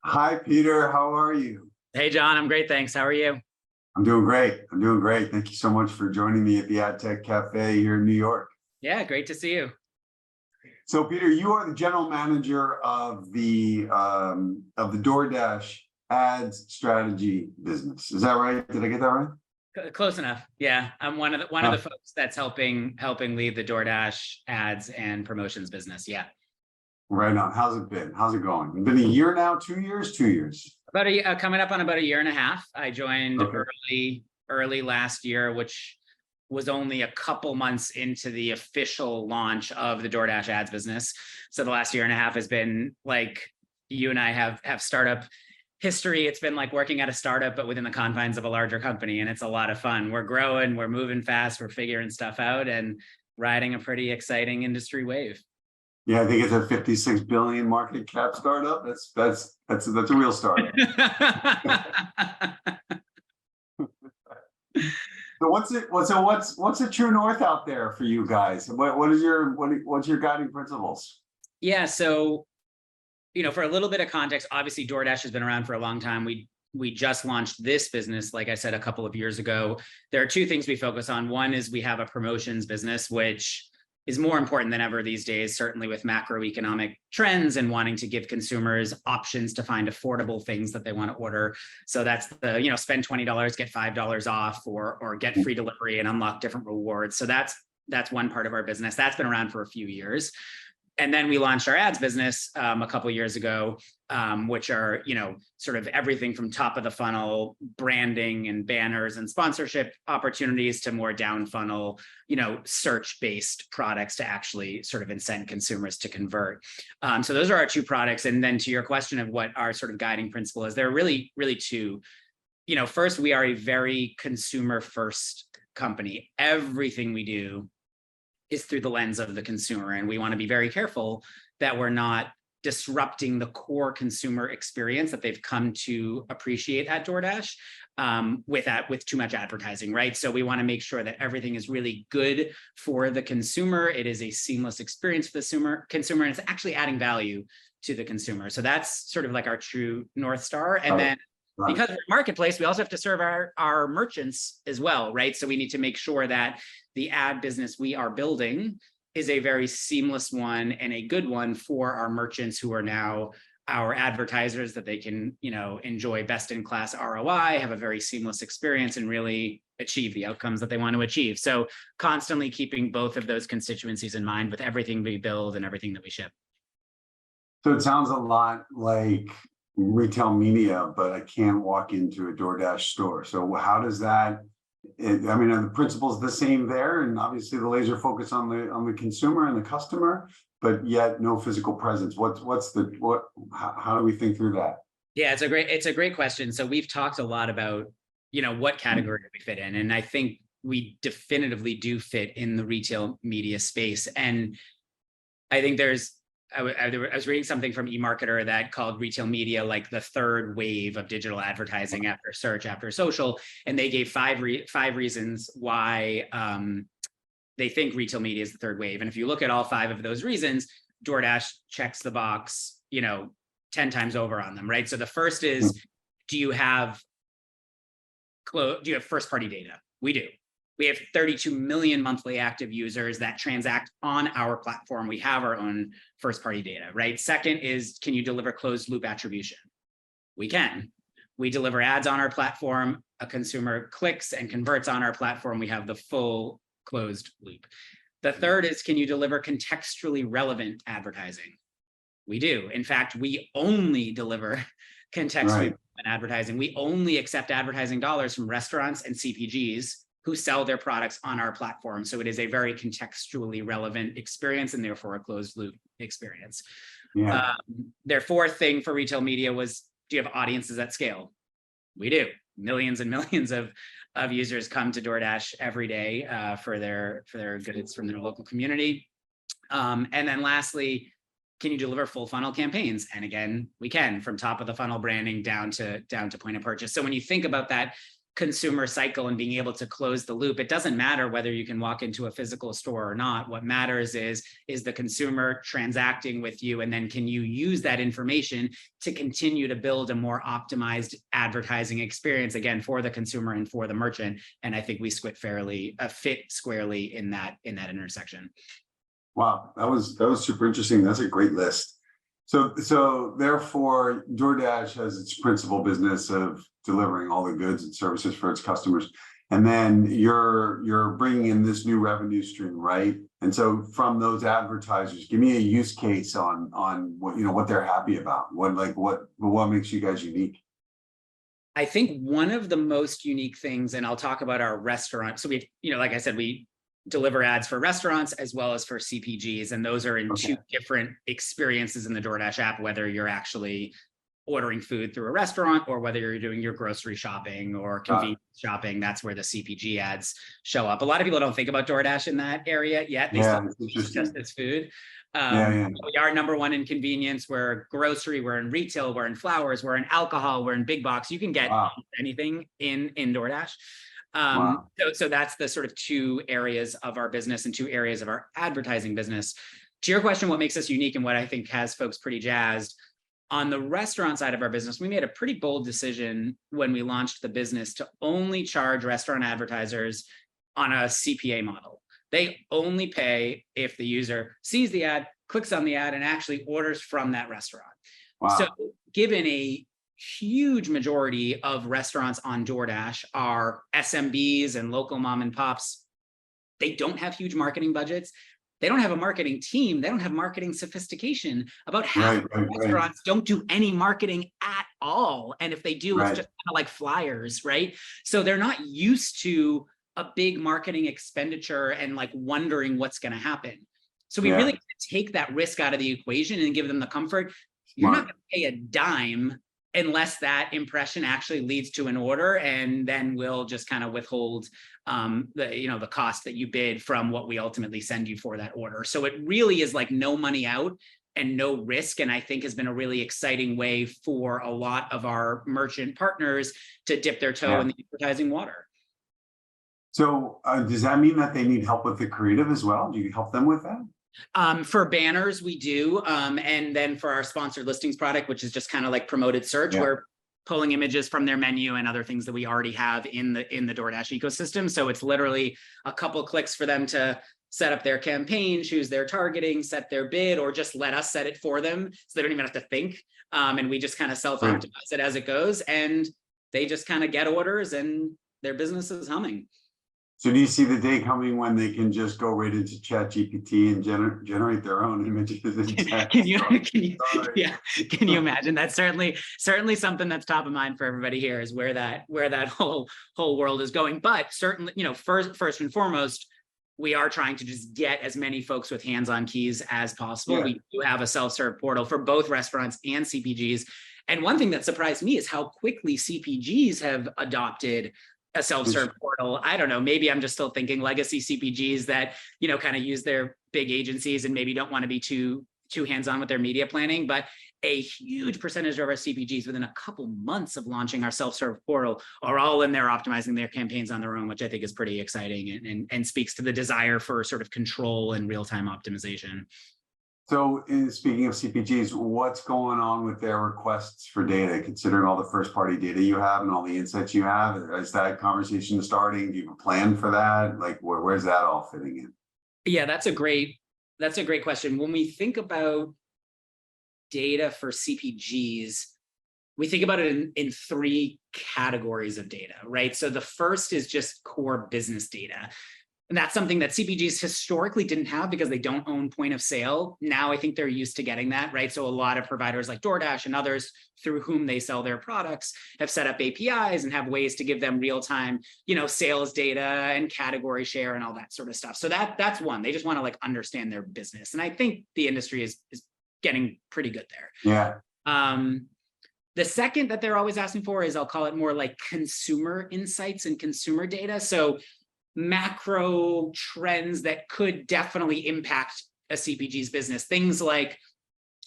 Hi, Peter. How are you? Hey, John, I'm great. Thanks. How are you? I'm doing great. I'm doing great. Thank you so much for joining me at the Adtech Cafe here in New York. Yeah, great to see you. So, Peter, you are the general manager of the DoorDash ads strategy business. Is that right? Did I get that right? Close enough. Yeah, I'm one of the folks that's helping lead the DoorDash ads and promotions business. Yeah. Right on. How's it been? How's it going? It's been a year now, 2 years, 2 years. Coming up on about a year and a half. I joined Okay. early last year, which was only a couple months into the official launch of the DoorDash ads business. So the last year and a half has been like you and I have startup history. It's been like working at a startup, but within the confines of a larger company. And it's a lot of fun. We're growing, we're moving fast, we're figuring stuff out and riding a pretty exciting industry wave. Yeah, I think it's a 56 billion market cap startup. That's a real startup. So what's the true north out there for you guys? What's your guiding principles? Yeah, so for a little bit of context, obviously DoorDash has been around for a long time. We just launched this business, like I said, a couple of years ago. There are two things we focus on. One is we have a promotions business, which is more important than ever these days, certainly with macroeconomic trends and wanting to give consumers options to find affordable things that they want to order. So that's the, spend $20, get $5 off, or get free delivery and unlock different rewards. So that's one part of our business. That's been around for a few years. And then we launched our ads business a couple of years ago, which are, sort of everything from top of the funnel branding and banners and sponsorship opportunities to more down funnel, search-based products to actually sort of incent consumers to convert. So those are our two products. And then to your question of what our sort of guiding principle is, there are really, really two. First, we are a very consumer-first company. Everything we do is through the lens of the consumer. And we want to be very careful that we're not disrupting the core consumer experience that they've come to appreciate at DoorDash with too much advertising, right? So we want to make sure that everything is really good for the consumer. It is a seamless experience for the consumer, and it's actually adding value to the consumer. So that's sort of like our true North Star. And then because we're a marketplace, we also have to serve our merchants as well, right? So we need to make sure that the ad business we are building is a very seamless one and a good one for our merchants who are now our advertisers, that they can, enjoy best-in-class ROI, have a very seamless experience, and really achieve the outcomes that they want to achieve. So constantly keeping both of those constituencies in mind with everything we build and everything that we ship. So it sounds a lot like retail media, but I can't walk into a DoorDash store. So how does that? Are the principles the same there? And obviously the laser focus on the consumer and the customer, but yet no physical presence. How do we think through that? Yeah, it's a great question. So we've talked a lot about, what category do we fit in? And I think we definitively do fit in the retail media space. And I think I was reading something from eMarketer that called retail media like the third wave of digital advertising after search, after social, and they gave five reasons why they think retail media is the third wave. And if you look at all five of those reasons, DoorDash checks the box, 10 times over on them, right? So the first is, do you have first party data? We do. We have 32 million monthly active users that transact on our platform. We have our own first-party data, right? Second is, can you deliver closed loop attribution? We can. We deliver ads on our platform. A consumer clicks and converts on our platform. We have the full closed loop. The third is, can you deliver contextually relevant advertising? We do. In fact, we only deliver contextually relevant advertising. We only accept advertising dollars from restaurants and CPGs who sell their products on our platform. So it is a very contextually relevant experience and therefore a closed loop experience. Yeah. Their fourth thing for retail media was, do you have audiences at scale? We do. Millions and millions of users come to DoorDash every day for their goods from their local community. And then lastly, can you deliver full funnel campaigns? And again, we can, from top of the funnel branding down to point of purchase. So when you think about that consumer cycle and being able to close the loop. It doesn't matter whether you can walk into a physical store or not. What matters is the consumer transacting with you, and then can you use that information to continue to build a more optimized advertising experience, again, for the consumer and for the merchant. And I think we fit squarely in that intersection. Wow, that was super interesting. That's a great list. So therefore, DoorDash has its principal business of delivering all the goods and services for its customers, and then you're bringing in this new revenue stream, right? And so from those advertisers, give me a use case on what they're happy about. What makes you guys unique? I think one of the most unique things, and I'll talk about our restaurant. So we, like I said, we deliver ads for restaurants as well as for CPGs. And those are in two different experiences in the DoorDash app, whether you're actually ordering food through a restaurant or whether you're doing your grocery shopping or convenience shopping. That's where the CPG ads show up. A lot of people don't think about DoorDash in that area yet. They still just as food. We are number one in convenience. We're grocery, we're in retail, we're in flowers, we're in alcohol, we're in big box. You can get anything in DoorDash. So that's the sort of two areas of our business and two areas of our advertising business. To your question, what makes us unique and what I think has folks pretty jazzed, on the restaurant side of our business, we made a pretty bold decision when we launched the business to only charge restaurant advertisers on a CPA model. They only pay if the user sees the ad, clicks on the ad, and actually orders from that restaurant. So given a huge majority of restaurants on DoorDash are SMBs and local mom and pops, they don't have huge marketing budgets. They don't have a marketing team. They don't have marketing sophistication. About half of restaurants don't do any marketing at all. And if they do, it's just kind of like flyers, right? So they're not used to a big marketing expenditure and like wondering what's going to happen. So we really take that risk out of the equation and give them the comfort. You're not going to pay a dime unless that impression actually leads to an order, and then we'll just kind of withhold the cost that you bid from what we ultimately send you for that order. So it really is like no money out and no risk, and I think has been a really exciting way for a lot of our merchant partners to dip their toe in the advertising water. So does that mean that they need help with the creative as well? Do you help them with that? For banners, we do. And then for our sponsored listings product, which is just kind of like promoted search, we're pulling images from their menu and other things that we already have in the DoorDash ecosystem. So it's literally a couple clicks for them to set up their campaign, choose their targeting, set their bid, or just let us set it for them. So they don't even have to think. And we just kind of self-optimize it as it goes. And they just kind of get orders and their business is humming. So do you see the day coming when they can just go right into ChatGPT and generate their own images? Can you imagine? That's certainly something that's top of mind for everybody here, is where that whole world is going. But certainly, first and foremost, we are trying to just get as many folks with hands-on keys as possible. We do have a self-serve portal for both restaurants and CPGs. And one thing that surprised me is how quickly CPGs have adopted a self-serve portal. I don't know, maybe I'm just still thinking legacy CPGs that, kind of use their big agencies and maybe don't want to be too hands-on with their media planning, but a huge percentage of our CPGs within a couple months of launching our self-serve portal are all in there optimizing their campaigns on their own, which I think is pretty exciting and speaks to the desire for sort of control and real-time optimization. So speaking of CPGs, what's going on with their requests for data, considering all the first party data you have and all the insights you have? Is that conversation starting? Do you have a plan for that? Like where's that all fitting in? Yeah, that's a great question. When we think about data for CPGs, we think about it in three categories of data, right? So the first is just core business data. And that's something that CPGs historically didn't have because they don't own point of sale. Now I think they're used to getting that, right? So a lot of providers like DoorDash and others through whom they sell their products have set up APIs and have ways to give them real-time, sales data and category share and all that sort of stuff. So that's one. They just want to like understand their business. And I think the industry is getting pretty good there. Yeah. The second that they're always asking for is, I'll call it more like consumer insights and consumer data. So macro trends that could definitely impact a CPG's business. Things like,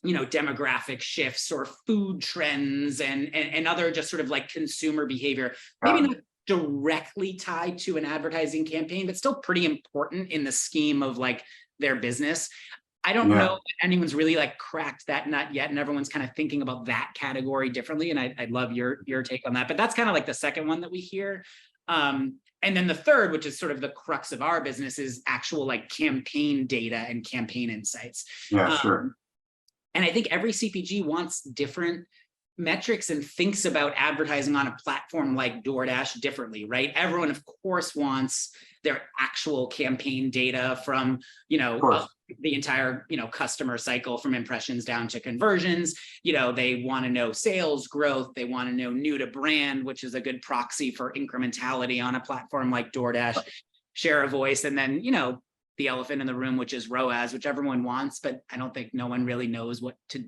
demographic shifts or food trends and other just sort of like consumer behavior. Maybe not directly tied to an advertising campaign, but still pretty important in the scheme of like their business. I don't know that anyone's really like cracked that nut yet, and everyone's kind of thinking about that category differently. And I'd love your take on that. But that's kind of like the second one that we hear. And then the third, which is sort of the crux of our business, is actual like campaign data and campaign insights. Yeah, sure. And I think every CPG wants different metrics and thinks about advertising on a platform like DoorDash differently, right? Everyone, of course, wants their actual campaign data from, the entire, customer cycle, from impressions down to conversions. They want to know sales growth. They want to know new to brand, which is a good proxy for incrementality on a platform like DoorDash, share of voice. And then, the elephant in the room, which is ROAS, which everyone wants, but I don't think no one really knows what to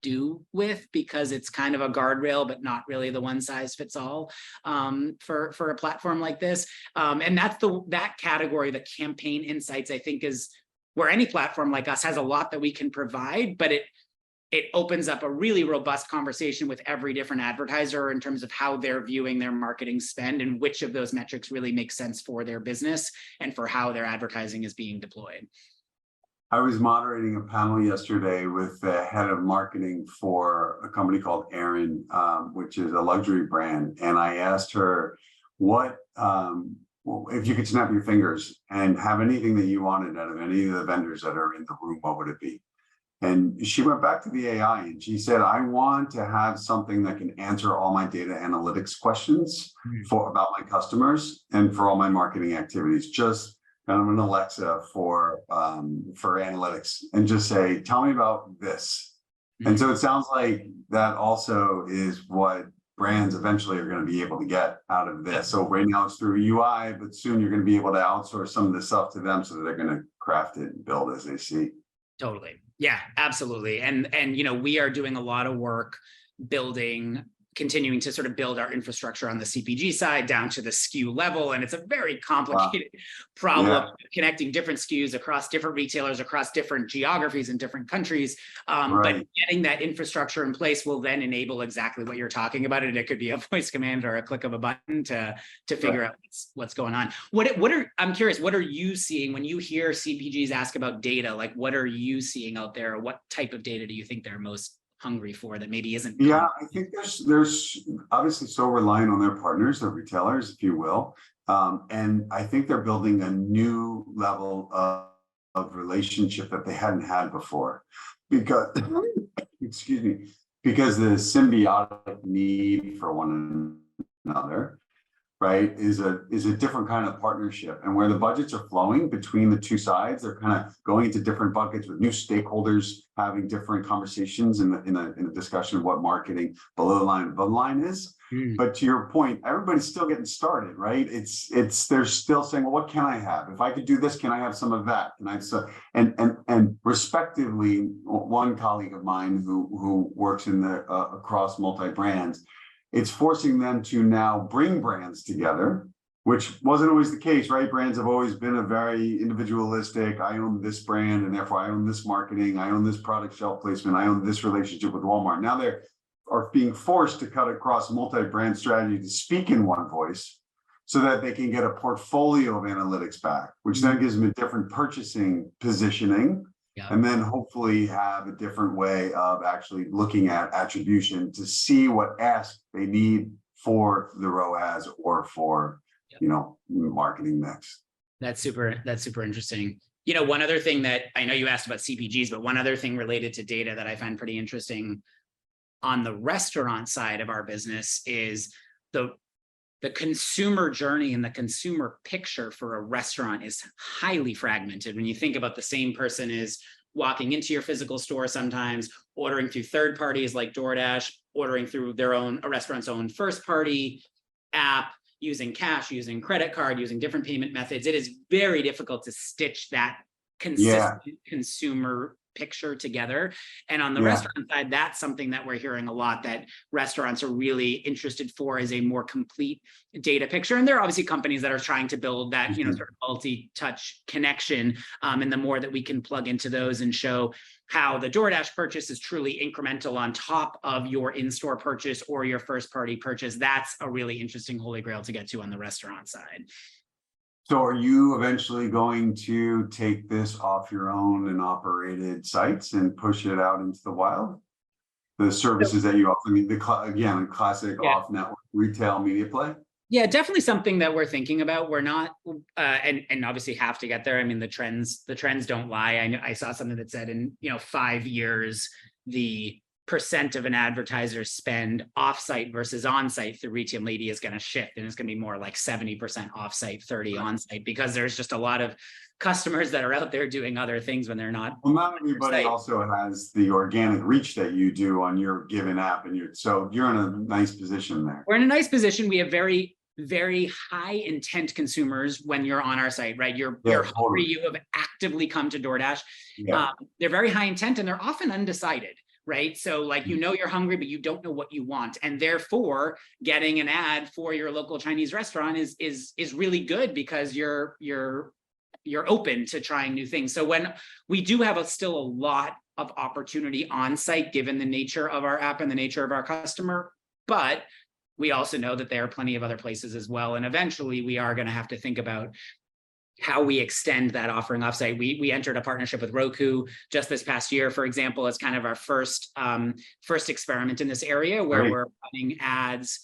do with, because it's kind of a guardrail, but not really the one size fits all for a platform like this. And that's that category, the campaign insights, I think, is where any platform like us has a lot that we can provide, but it opens up a really robust conversation with every different advertiser in terms of how they're viewing their marketing spend and which of those metrics really make sense for their business and for how their advertising is being deployed. I was moderating a panel yesterday with the head of marketing for a company called Erin, which is a luxury brand. And I asked her, if you could snap your fingers and have anything that you wanted out of any of the vendors that are in the room, what would it be? And she went back to the AI and she said, I want to have something that can answer all my data analytics questions about my customers and for all my marketing activities. Just kind of an Alexa for analytics, and just say, tell me about this. And so it sounds like that also is what brands eventually are going to be able to get out of this. So right now it's through UI, but soon you're going to be able to outsource some of this stuff to them so that they're going to craft it and build as they see. Totally. Yeah, absolutely. And we are doing a lot of work continuing to sort of build our infrastructure on the CPG side down to the SKU level. And it's a very complicated problem, connecting different SKUs across different retailers, across different geographies and different countries. But getting that infrastructure in place will then enable exactly what you're talking about. And it could be a voice command or a click of a button to figure out what's going on. I'm curious, what are you seeing when you hear CPGs ask about data? Like, what are you seeing out there? What type of data do you think they're most hungry for that maybe isn't? I think there's obviously so reliant on their partners, their retailers, if you will. And I think they're building a new level of relationship that they hadn't had before. Because, because the symbiotic need for one another, right, is a different kind of partnership. And where the budgets are flowing between the two sides, they're kind of going into different buckets with new stakeholders having different conversations in a discussion of what marketing below the line, above the line is. But to your point, everybody's still getting started, right? They're still saying, well, what can I have? If I could do this, can I have some of that? And respectively, one colleague of mine who works in the across multi-brands, it's forcing them to now bring brands together, which wasn't always the case, right? Brands have always been a very individualistic, I own this brand and therefore I own this marketing, I own this product shelf placement, I own this relationship with Walmart. Now they are being forced to cut across multi-brand strategy to speak in one voice so that they can get a portfolio of analytics back, which then gives them a different purchasing positioning. And then hopefully have a different way of actually looking at attribution to see what ask they need for the ROAS or for, marketing mix. That's super interesting. One other thing that I know you asked about CPGs, but one other thing related to data that I find pretty interesting on the restaurant side of our business is the consumer journey and the consumer picture for a restaurant is highly fragmented. When you think about the same person is walking into your physical store sometimes, ordering through third parties like DoorDash, ordering through a restaurant's own first party app, using cash, using credit card, using different payment methods. It is very difficult to stitch that consistent consumer picture together. And on the Yeah. restaurant side, that's something that we're hearing a lot that restaurants are really interested for, is a more complete data picture. And there are obviously companies that are trying to build that, you know, sort of multi-touch connection. And the more that we can plug into those and show how the DoorDash purchase is truly incremental on top of your in-store purchase or your first-party purchase, that's a really interesting holy grail to get to on the restaurant side. So are you eventually going to take this off your own and operated sites and push it out into the wild? The services that you offer, I mean, again, classic off-network retail media play? Yeah, definitely something that we're thinking about. We're not, and obviously have to get there. I mean, the trends don't lie. I saw something that said in 5 years, the percent of an advertiser's spend offsite versus onsite through retail media is going to shift, and it's going to be more like 70% offsite, 30 onsite, because there's just a lot of customers that are out there doing other things when they're not. Well, not everybody also has the organic reach that you do on your given app, and so you're in a nice position there. We're in a nice position. We have very high intent consumers when you're on our site, right? You're hungry, you have actively come to DoorDash. They're very high intent and they're often undecided, right? So like, you're hungry, but you don't know what you want. And therefore getting an ad for your local Chinese restaurant is really good, because you're open to trying new things. So when we do have still a lot of opportunity on site, given the nature of our app and the nature of our customer, but we also know that there are plenty of other places as well. And eventually we are going to have to think about how we extend that offering offsite. We entered a partnership with Roku just this past year, for example, as kind of our first experiment in this area, where we're running ads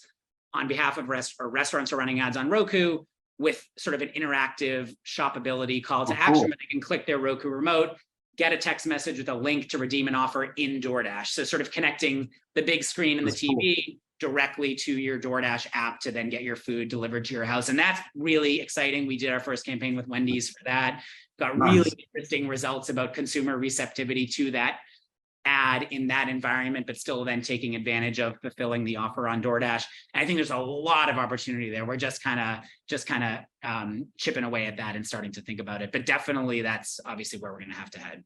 on behalf of restaurants are running ads on Roku with sort of an interactive shoppability call to action, where they can click their Roku remote, get a text message with a link to redeem an offer in DoorDash. So sort of connecting the big screen and the TV directly to your DoorDash app to then get your food delivered to your house. And that's really exciting. We did our first campaign with Wendy's for that. Got really interesting results about consumer receptivity to that ad in that environment, but still then taking advantage of fulfilling the offer on DoorDash. And I think there's a lot of opportunity there. We're just kind of chipping away at that and starting to think about it. But definitely that's obviously where we're going to have to head.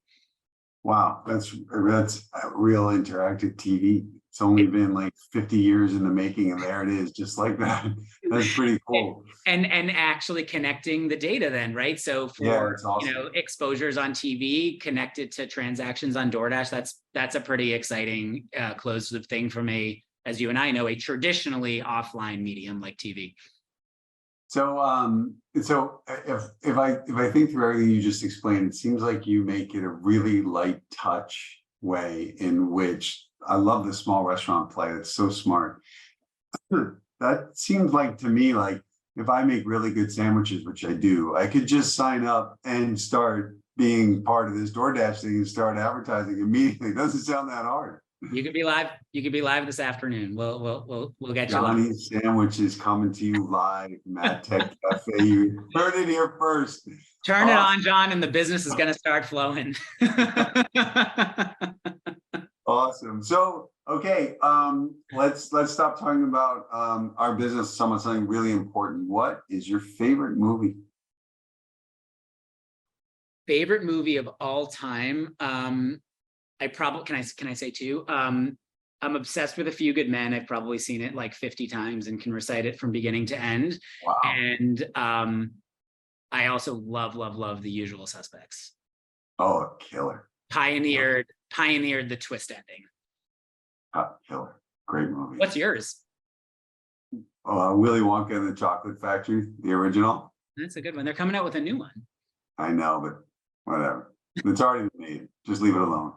Wow, that's a real interactive TV. It's only been like 50 years in the making, and there it is, just like that. That's pretty cool. And actually connecting the data then, right? So for awesome. Exposures on TV connected to transactions on DoorDash, that's a pretty exciting closed loop thing from as you and I know, a traditionally offline medium like TV. So if I think through everything you just explained, it seems like you make it a really light touch way in which I love the small restaurant play. It's so smart. That seems like to me, like if I make really good sandwiches, which I do, I could just sign up and start being part of this DoorDash thing and start advertising immediately. It doesn't sound that hard. You could be live. You could be live this afternoon. We'll get you. Johnny's Sandwiches coming to you live from Adtech Cafe. You heard it here first. Turn it on, John, and the business is going to start flowing. Awesome. So, okay, let's stop talking about our business. Something really important. What is your favorite movie? Favorite movie of all time? I probably can I say two? I'm obsessed with A Few Good Men. I've probably seen it like 50 times and can recite it from beginning to end. Wow. And I also love The Usual Suspects. Oh, killer. Pioneered the twist ending. Killer. Great movie. What's yours? Willy Wonka and the Chocolate Factory, the original. That's a good one. They're coming out with a new one. I know, but whatever. It's already made. Just leave it alone.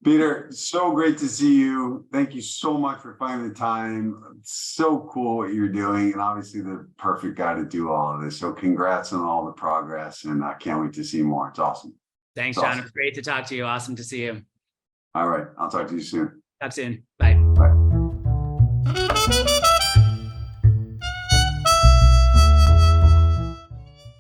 Peter, so great to see you. Thank you so much for finding the time. It's so cool what you're doing, and obviously the perfect guy to do all of this. So congrats on all the progress, and I can't wait to see more. It's awesome. Thanks, John. Awesome. It's great to talk to you. Awesome to see you. All right. I'll talk to you soon. Talk soon. Bye.